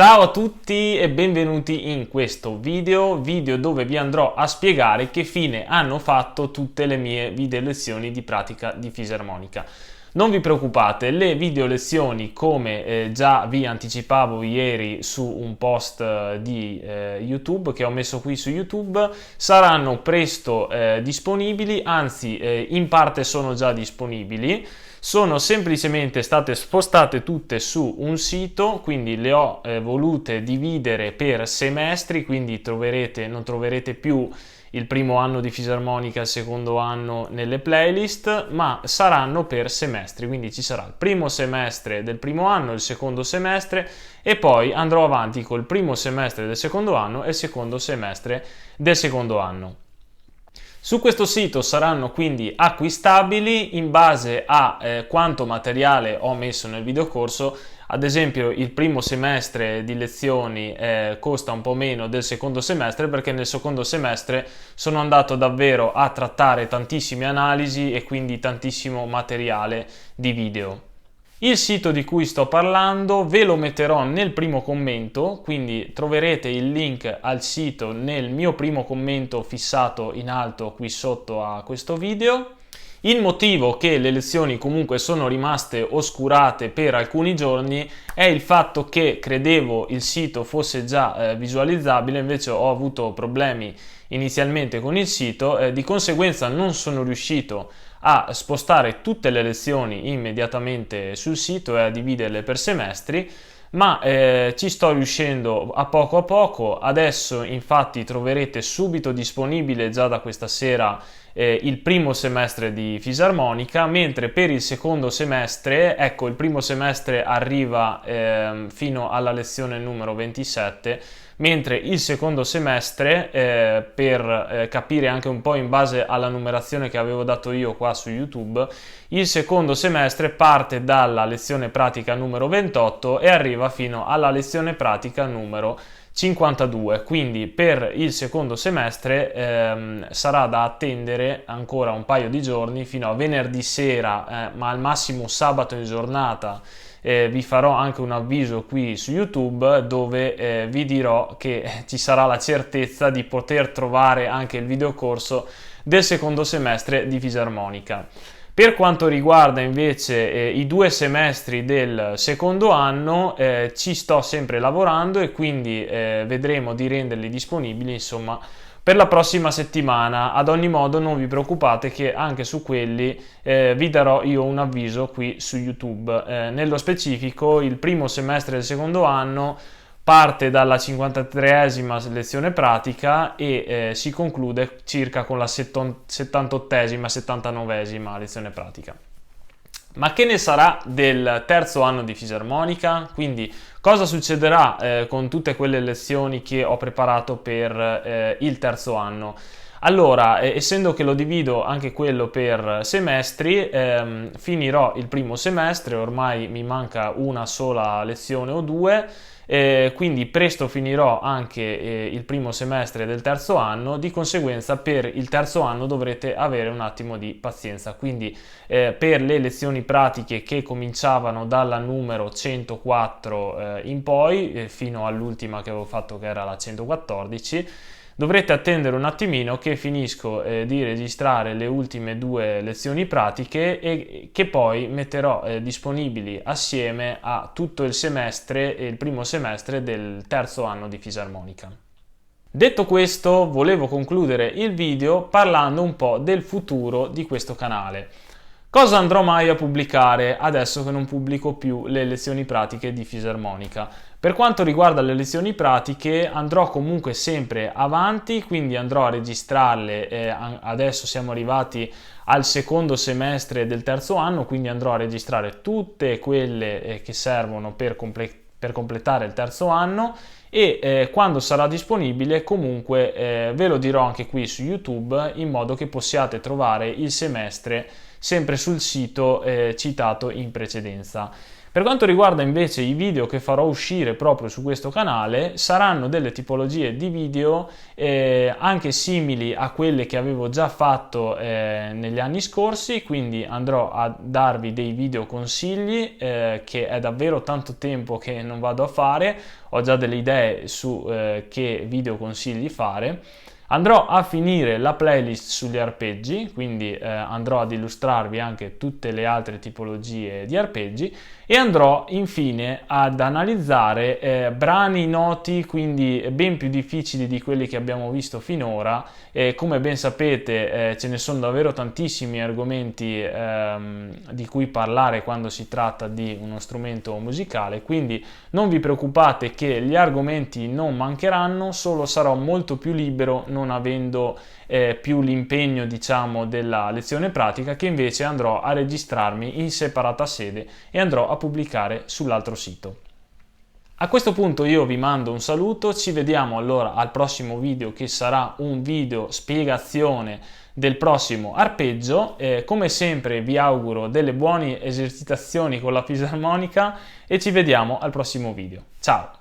Ciao a tutti e benvenuti in questo video dove vi andrò a spiegare che fine hanno fatto tutte le mie video lezioni di pratica di fisarmonica. Non vi preoccupate, le video lezioni, come già vi anticipavo ieri su un post di YouTube che ho messo qui su YouTube, saranno presto disponibili, anzi in parte sono già disponibili. Sono semplicemente state spostate tutte su un sito, quindi le ho volute dividere per semestri, quindi non troverete più il primo anno di fisarmonica, il secondo anno nelle playlist, ma saranno per semestri, quindi ci sarà il primo semestre del primo anno, il secondo semestre e poi andrò avanti col primo semestre del secondo anno e il secondo semestre del secondo anno. Su questo sito saranno quindi acquistabili in base a quanto materiale ho messo nel videocorso. Ad esempio il primo semestre di lezioni costa un po' meno del secondo semestre, perché nel secondo semestre sono andato davvero a trattare tantissime analisi e quindi tantissimo materiale di video. Il sito di cui sto parlando ve lo metterò nel primo commento, quindi troverete il link al sito nel mio primo commento fissato in alto qui sotto a questo video. Il motivo che le lezioni comunque sono rimaste oscurate per alcuni giorni è il fatto che credevo il sito fosse già visualizzabile, invece ho avuto problemi inizialmente con il sito, di conseguenza non sono riuscito a spostare tutte le lezioni immediatamente sul sito e a dividerle per semestri, ma ci sto riuscendo a poco. Adesso infatti troverete subito disponibile già da questa sera il primo semestre di fisarmonica, mentre per il secondo semestre, ecco, il primo semestre arriva fino alla lezione numero 27, mentre il secondo semestre, per capire anche un po' in base alla numerazione che avevo dato io qua su YouTube, il secondo semestre parte dalla lezione pratica numero 28 e arriva fino alla lezione pratica numero 52, quindi per il secondo semestre sarà da attendere ancora un paio di giorni fino a venerdì sera, ma al massimo sabato in giornata. Vi farò anche un avviso qui su YouTube dove vi dirò che ci sarà la certezza di poter trovare anche il videocorso del secondo semestre di fisarmonica. Per quanto riguarda invece i 2 semestri del secondo anno, ci sto sempre lavorando e quindi vedremo di renderli disponibili, insomma, per la prossima settimana. Ad ogni modo non vi preoccupate che anche su quelli vi darò io un avviso qui su YouTube. Nello specifico, il primo semestre del secondo anno parte dalla 53esima lezione pratica e si conclude circa con la 78esima, 79esima lezione pratica. Ma che ne sarà del terzo anno di fisarmonica? Quindi cosa succederà con tutte quelle lezioni che ho preparato per il terzo anno? Allora, essendo che lo divido anche quello per semestri, finirò il primo semestre, ormai mi manca una sola lezione o due, quindi presto finirò anche il primo semestre del terzo anno. Di conseguenza per il terzo anno dovrete avere un attimo di pazienza, quindi per le lezioni pratiche che cominciavano dalla numero 104 in poi fino all'ultima che avevo fatto, che era la 114, dovrete attendere un attimino che finisco di registrare le ultime 2 lezioni pratiche e che poi metterò disponibili assieme a tutto il semestre e il primo semestre del terzo anno di fisarmonica. Detto questo, volevo concludere il video parlando un po' del futuro di questo canale. Cosa andrò mai a pubblicare adesso che non pubblico più le lezioni pratiche di fisarmonica? Per quanto riguarda le lezioni pratiche andrò comunque sempre avanti, quindi andrò a registrarle, adesso siamo arrivati al secondo semestre del terzo anno, quindi andrò a registrare tutte quelle che servono per completare il terzo anno e quando sarà disponibile comunque ve lo dirò anche qui su YouTube, in modo che possiate trovare il semestre sempre sul sito citato in precedenza. Per quanto riguarda invece i video che farò uscire proprio su questo canale, saranno delle tipologie di video anche simili a quelle che avevo già fatto negli anni scorsi, quindi andrò a darvi dei video consigli che è davvero tanto tempo che non vado a fare, ho già delle idee su che video consigli fare. Andrò a finire la playlist sugli arpeggi, quindi andrò ad illustrarvi anche tutte le altre tipologie di arpeggi e andrò infine ad analizzare brani noti, quindi ben più difficili di quelli che abbiamo visto finora. Come ben sapete ce ne sono davvero tantissimi argomenti di cui parlare quando si tratta di uno strumento musicale, quindi non vi preoccupate che gli argomenti non mancheranno, solo sarò molto più libero non avendo più l'impegno, diciamo, della lezione pratica, che invece andrò a registrarmi in separata sede e andrò a pubblicare sull'altro sito. A questo punto io vi mando un saluto, ci vediamo allora al prossimo video, che sarà un video spiegazione del prossimo arpeggio. Come sempre vi auguro delle buone esercitazioni con la fisarmonica e ci vediamo al prossimo video. Ciao!